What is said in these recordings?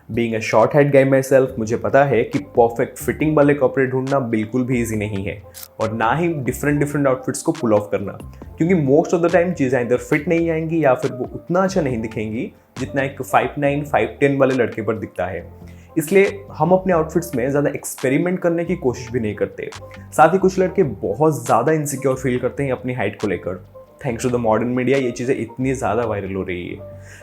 Being a short height guy my self, मुझे पता है कि परफेक्ट फिटिंग वाले कपड़े ढूंढना बिल्कुल भी ईजी नहीं है और ना ही डिफरेंट आउटफिट्स को पुल ऑफ करना, क्योंकि मोस्ट ऑफ द टाइम चीज़ें इधर फिट नहीं आएंगी या फिर वो उतना अच्छा नहीं दिखेंगी जितना एक 5'9", 5'10" वाले लड़के पर दिखता है। इसलिए हम अपने आउटफिट्स में ज़्यादा एक्सपेरिमेंट करने की कोशिश भी नहीं करते। साथ ही कुछ लड़के बहुत ज़्यादा इनसिक्योर फील करते हैं अपनी हाइट को लेकर। Thanks to the modern media ये चीज़ें इतनी ज़्यादा वायरल हो रही है।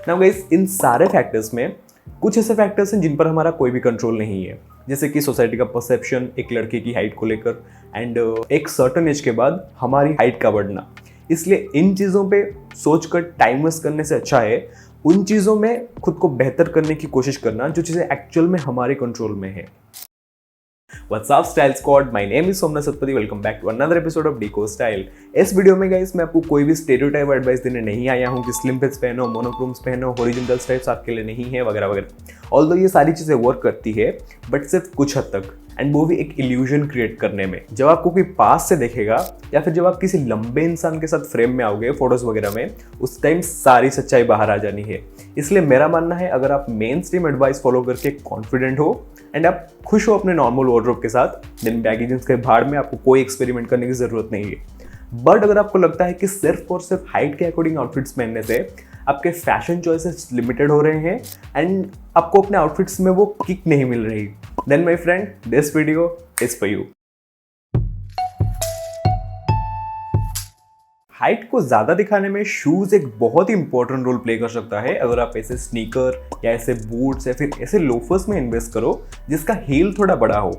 नाउ गाइस, इन सारे फैक्टर्स में कुछ ऐसे फैक्टर्स हैं जिन पर हमारा कोई भी कंट्रोल नहीं है, जैसे कि सोसाइटी का परसेप्शन एक लड़के की हाइट को लेकर एंड एक सर्टन एज के बाद हमारी हाइट का बढ़ना। इसलिए इन चीज़ों पे सोचकर टाइम वेस्ट करने से अच्छा है उन चीज़ों में खुद को बेहतर करने की कोशिश करना जो चीज़ें एक्चुअल में हमारे कंट्रोल में है। What's up Style Squad? My name is Somnath Satpathy. Welcome back to another episode of deco style. इस वीडियो में गाइस मैं आपको कोई भी स्टेरियोटाइप एडवाइस देने नहीं आया हूँ कि स्लिम फिट्स पहनो, मोनोक्रोम्स पहनो, हॉरिजॉन्टल स्टाइल्स आपके लिए नहीं है वगैरह वगैरह। ऑल्दो ये सारी चीज़ें वर्क करती है बट सिर्फ कुछ हद तक, एंड वो भी एक इल्यूजन क्रिएट करने में। जब आपको कोई पास से देखेगा या फिर जब आप किसी लंबे इंसान के साथ फ्रेम में आओगे फोटोज वगैरह में, उस टाइम सारी सच्चाई बाहर आ जानी है। इसलिए मेरा मानना है अगर आप मेन स्ट्रीम एडवाइस फॉलो करके कॉन्फिडेंट हो एंड आप खुश हो अपने नॉर्मल वार्डरोब के साथ, देन बैगी जींस के भाड़ में आपको कोई एक्सपेरिमेंट करने की जरूरत नहीं है। बट अगर आपको लगता है कि सिर्फ और सिर्फ हाइट के अकॉर्डिंग आउटफिट्स पहनने से आपके फैशन चॉइसेस लिमिटेड हो रहे हैं एंड आपको अपने आउटफिट्स में वो किक नहीं मिल रही, then my friend this video is for you. Height को ज़्यादा दिखाने में शूज़ एक बहुत ही इंपॉर्टेंट रोल प्ले कर सकता है। अगर आप ऐसे स्नीकर या ऐसे बूट्स या फिर ऐसे लोफर्स में इन्वेस्ट करो जिसका हील थोड़ा बड़ा हो,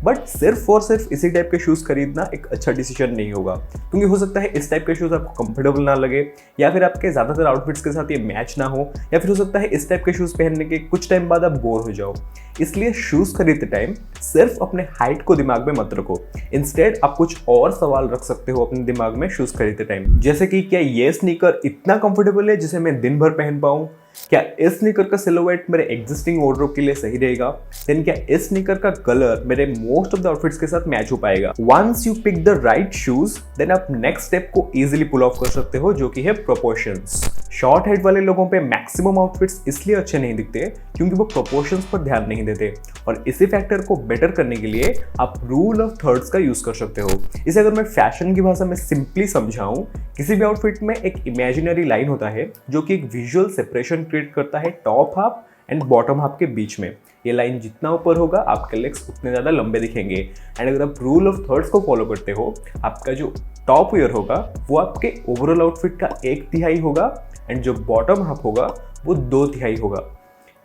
बट सिर्फ और सिर्फ इसी टाइप के शूज़ खरीदना एक अच्छा डिसीजन नहीं होगा, क्योंकि हो सकता है इस टाइप के शूज़ आपको कंफर्टेबल ना लगे या फिर आपके ज़्यादातर आउटफिट्स के साथ ये मैच ना हो, या फिर हो सकता है इस टाइप के शूज़ पहनने के कुछ टाइम बाद आप बोर हो जाओ। इसलिए शूज़ खरीदते टाइम सिर्फ अपने हाइट को दिमाग में मत रखो, इंस्टेड आप कुछ और सवाल रख सकते हो अपने दिमाग में शूज़ खरीदते टाइम, जैसे कि क्या ये स्नीकर इतना कंफर्टेबल है जिसे मैं दिन भर पहन पाऊँ? क्या इस स्नीकर का सिलुएट मेरे एग्जिस्टिंग वार्डरोब के लिए सही रहेगा? देन क्या इस स्नीकर का कलर मेरे मोस्ट ऑफ द आउटफिट्स के साथ मैच हो पाएगा? Once you pick the right shoes, then आप नेक्स्ट स्टेप को इजीली पुल ऑफ कर सकते हो, जो कि है प्रोपोर्शंस। शॉर्ट हेड वाले लोगों पे मैक्सिमम आउटफिट्स इसलिए अच्छे नहीं दिखते क्योंकि वो प्रोपोर्शंस पर ध्यान नहीं देते, और इसी फैक्टर को बेटर करने के लिए आप रूल ऑफ थर्ड्स का यूज कर सकते हो। इसे अगर मैं फैशन की भाषा में सिंपली समझाऊं, किसी भी आउटफिट में एक इमेजिनरी लाइन होता है जो कि एक विजुअल सेपरेशन क्रिएट करता है top half and bottom half के बीच में। ये लाइन जितना ऊपर होगा आपके लेग्स उतने ज़्यादा लंबे दिखेंगे, एंड अगर आप रूल ऑफ थर्ड्स को फॉलो करते हो, आपका जो टॉप वेयर होगा वो आपके ओवरऑल आउटफिट का 1/3 होगा एंड जो बॉटम हाफ होगा वो 2/3 होगा।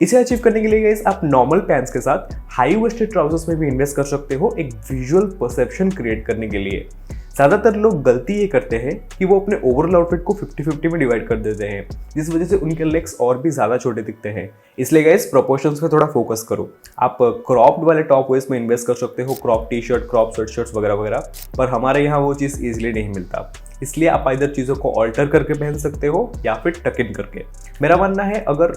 इसे अचीव करने के लिए गाइस आप नॉर्मल पैंट्स के साथ हाई वेस्टेड ट्राउजर्स में भी इन्वेस्ट कर सकते हो एक विजुअल परसेप्शन क्रिएट करने के लिए। ज़्यादातर लोग गलती ये करते हैं कि वो अपने ओवरऑल आउटफिट को 50-50 में डिवाइड कर देते हैं, जिस वजह से उनके लेग्स और भी ज़्यादा छोटे दिखते हैं। इसलिए गाइस प्रोपोर्शंस पे थोड़ा फोकस करो। आप क्रॉप्ड वाले टॉप वेस्ट में इन्वेस्ट कर सकते हो, crop T shirt, crop sweat shirts वगैरह वगैरह, पर हमारे यहाँ वो चीज़ ईजिली नहीं मिलता। इसलिए आप इधर चीज़ों को ऑल्टर करके पहन सकते हो या फिर टक इन करके। मेरा मानना है अगर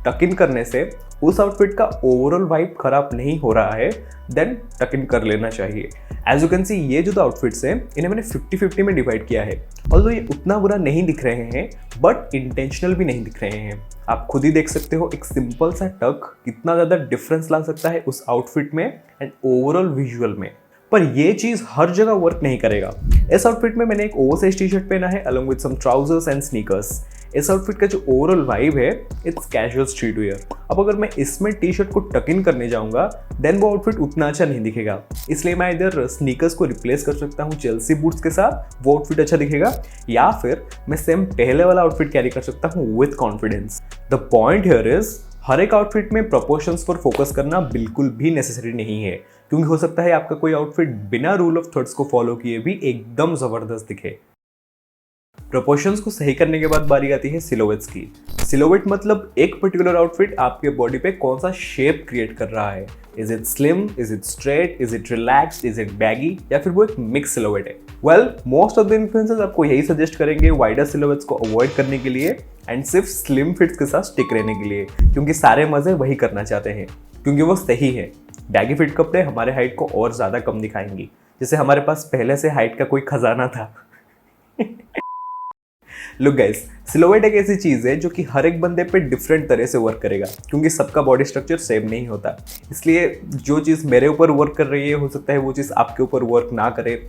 टक इन करने से उस आउटफिट का ओवरऑल वाइब खराब नहीं हो रहा है, देन टक इन कर लेना चाहिए। एज यू कैन सी, ये जो आउटफिट्स हैं इन्हें मैंने 50-50 में डिवाइड किया है। ऑल्दो ये उतना बुरा नहीं दिख रहे हैं बट इंटेंशनल भी नहीं दिख रहे हैं। आप खुद ही देख सकते हो एक सिंपल सा टक कितना ज़्यादा डिफरेंस ला सकता है उस आउटफिट में एंड ओवरऑल विजुअल में। पर ये चीज़ हर जगह वर्क नहीं करेगा। इस आउटफिट में मैंने एक ओवरसाइज टी शर्ट पहना है along with some trousers and sneakers. इस आउटफिट का जो ओवरऑल वाइब है इट्स कैजुअल स्ट्रीट वियर। अब अगर मैं इसमें टी शर्ट को टक इन करने जाऊंगा देन वो आउटफिट उतना अच्छा नहीं दिखेगा। इसलिए मैं इधर स्नीकर्स को रिप्लेस कर सकता हूँ चेल्सी बूट्स के साथ, वो आउटफिट अच्छा दिखेगा, या फिर मैं सेम पहले वाला आउटफिट कैरी कर सकता हूँ with confidence. The point here is हर एक आउटफिट में प्रोपोर्शंस पर फोकस करना बिल्कुल भी नेसेसरी नहीं है, क्योंकि हो सकता है आपका कोई आउटफिट बिना रूल ऑफ थर्ड्स को फॉलो किए भी एकदम जबरदस्त दिखे। प्रोपोर्शंस को सही करने के बाद बारी आती है सिलोवेट्स की। सिलोवेट मतलब एक पर्टिकुलर आउटफिट आपके बॉडी पे कौन सा शेप क्रिएट कर रहा है। Is it slim, is it straight, is it relaxed, is it baggy, या फिर वो एक मिक्स सिलोवेट है। Well, most of the influencers आपको यही सजेस्ट करेंगे वाइडर सिलोवेट्स को अवॉइड करने के लिए एंड सिर्फ स्लिम फिट्स के साथ स्टिक रहने के लिए, क्योंकि सारे मजे वही करना चाहते हैं, क्योंकि वो सही है। बैगी फिट कपड़े हमारे हाइट को और ज़्यादा कम दिखाएंगी, जैसे हमारे पास पहले से हाइट का कोई खजाना था। लुक गाइस, सिलोवेट एक ऐसी चीज़ है जो कि हर एक बंदे पे डिफरेंट तरह से वर्क करेगा, क्योंकि सबका बॉडी स्ट्रक्चर सेम नहीं होता। इसलिए जो चीज़ मेरे ऊपर वर्क कर रही है, हो सकता है वो चीज़ आपके ऊपर वर्क ना करे।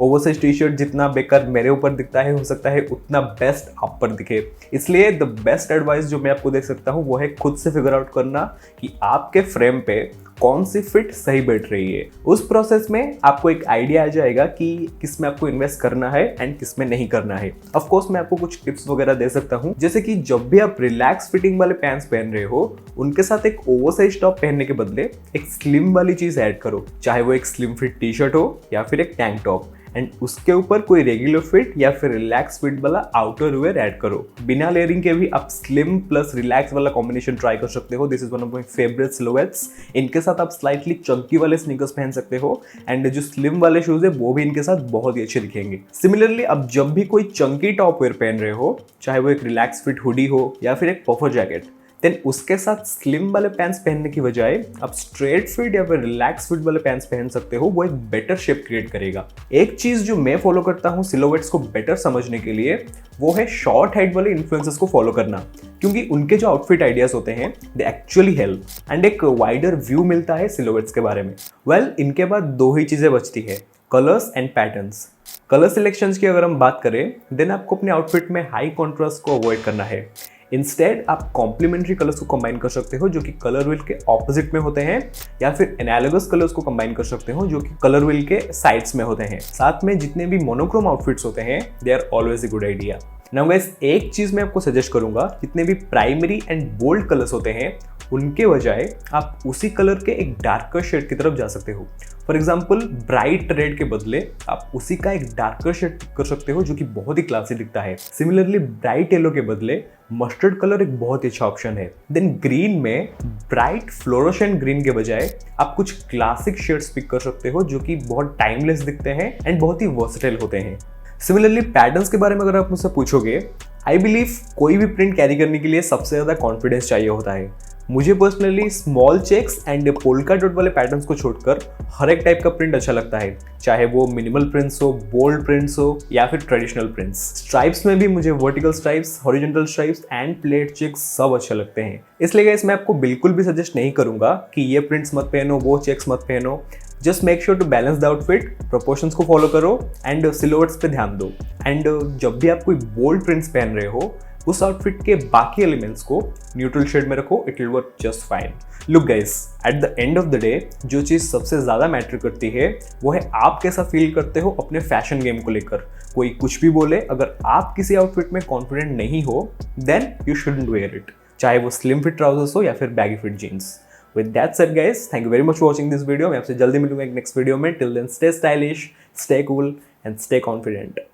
ओवरसाइज टी शर्ट जितना बेकार मेरे ऊपर दिखता है, हो सकता है उतना बेस्ट आप पर दिखे। इसलिए द बेस्ट एडवाइस जो मैं आपको दे सकता हूँ वो है खुद से फिगर आउट करना कि आपके फ्रेम पे कौन सी फिट सही बैठ रही है। उस प्रोसेस में आपको एक आइडिया आ जाएगा कि किस में आपको इन्वेस्ट करना है एंड किस में नहीं करना है। ऑफ कोर्स मैं आपको कुछ टिप्स वगैरह दे सकता हूँ, जैसे कि जब भी आप रिलैक्स फिटिंग वाले पैंट्स पहन रहे हो, उनके साथ एक ओवरसाइज टॉप पहनने के बदले एक स्लिम वाली चीज ऐड करो, चाहे वो एक स्लिम फिट टी शर्ट हो या फिर एक टैंक टॉप, एंड उसके ऊपर कोई रेगुलर फिट या फिर रिलैक्स फिट वाला आउटर वेयर ऐड करो। बिना लेयरिंग के भी आप स्लिम प्लस रिलैक्स वाला कॉम्बिनेशन ट्राई कर सकते हो। This is one of my favourite silhouettes. इनके साथ आप स्लाइटली चंकी वाले स्नीकर्स पहन सकते हो, एंड जो स्लिम वाले शूज है वो भी इनके साथ बहुत ही अच्छे दिखेंगे। सिमिलरली अब जब भी कोई चंकी टॉप वेयर पहन रहे हो, चाहे वो एक रिलैक्स फिट हुडी हो या फिर एक पफर जैकेट, देन उसके साथ स्लिम वाले पैंट्स पहनने की बजाय आप स्ट्रेट फिट या फिर रिलैक्स फिट वाले पैंट्स पहन सकते हो। वो एक बेटर शेप क्रिएट करेगा। एक चीज जो मैं फॉलो करता हूँ सिलोवेट्स को बेटर समझने के लिए, वो है शॉर्ट हेड वाले इन्फ्लुएंसर्स को फॉलो करना, क्योंकि उनके जो आउटफिट आइडियाज होते हैं दे एक्चुअली हेल्प एंड एक वाइडर व्यू मिलता है सिलोवेट्स के बारे में। वेल, इनके बाद दो ही चीजें बचती है, colours and patterns. Colour selections की अगर हम बात करें, देन आपको अपने आउटफिट में हाई कॉन्ट्रास्ट को अवॉइड करना है। इंस्टेड आप कॉम्प्लीमेंट्री कलर्स को कंबाइन कर सकते हो जो कि कलर व्हील के ऑपोजिट में होते हैं, या फिर एनालॉगस कलर्स को कंबाइन कर सकते हो जो कि कलर व्हील के साइड्स में होते हैं। साथ में जितने भी मोनोक्रोम आउटफिट्स होते हैं, they are always a good idea. Now guys, एक चीज मैं आपको सजेस्ट करूंगा, जितने भी प्राइमरी एंड बोल्ड कलर्स होते हैं उनके बजाय आप उसी कलर के एक डार्कर शेड की तरफ जा सकते हो। फॉर एग्जाम्पल, ब्राइट रेड के बदले आप उसी का एक डार्कर शेड कर सकते हो जो कि बहुत ही क्लासी दिखता है। सिमिलरली, ब्राइट येलो के बदले मस्टर्ड कलर एक बहुत ही अच्छा ऑप्शन है। देन ग्रीन में ब्राइट फ्लोरोसेंट ग्रीन के बजाय आप कुछ क्लासिक शेड्स पिक कर सकते हो जो कि बहुत टाइमलेस दिखते हैं एंड बहुत ही वर्सेटाइल होते हैं। सिमिलरली, पैटर्न्स के बारे में अगर आप मुझसे पूछोगे, आई बिलीव कोई भी प्रिंट कैरी करने के लिए सबसे ज़्यादा कॉन्फिडेंस चाहिए होता है। मुझे personally small checks and polka dot वाले पैटर्न्स को छोड़कर हर एक टाइप का प्रिंट अच्छा लगता है, चाहे वो मिनिमल प्रिंट्स हो, बोल्ड प्रिंट्स हो या फिर ट्रेडिशनल प्रिंट्स। स्ट्राइप्स में भी मुझे vertical stripes, horizontal stripes and plaid checks सब अच्छे लगते हैं। इसलिए गाइस, मैं आपको बिल्कुल भी सजेस्ट नहीं करूंगा कि ये प्रिंट्स मत पहनो, वो चेक्स मत पहनो। Just make sure to balance the outfit, proportions को फॉलो करो एंड सिलोवेट्स पे ध्यान दो। एंड जब भी आप कोई बोल्ड प्रिंट्स पहन रहे हो, उस आउटफिट के बाकी एलिमेंट्स को न्यूट्रल शेड में रखो, it will work just fine. Look guys, at the end of the day जो चीज़ सबसे ज़्यादा मैटर करती है वो है आप कैसा फील करते हो अपने फैशन गेम को लेकर। कोई कुछ भी बोले, अगर आप किसी आउटफिट में कॉन्फिडेंट नहीं हो, then you shouldn't wear it, चाहे वो स्लिम फिट ट्राउजर्स हो या फिर baggy fit jeans. With that said guys, thank you very much for watching this video. मैं आपसे जल्दी मिलूंगा एक नेक्स्ट वीडियो में। Till then, stay stylish, stay cool and stay confident.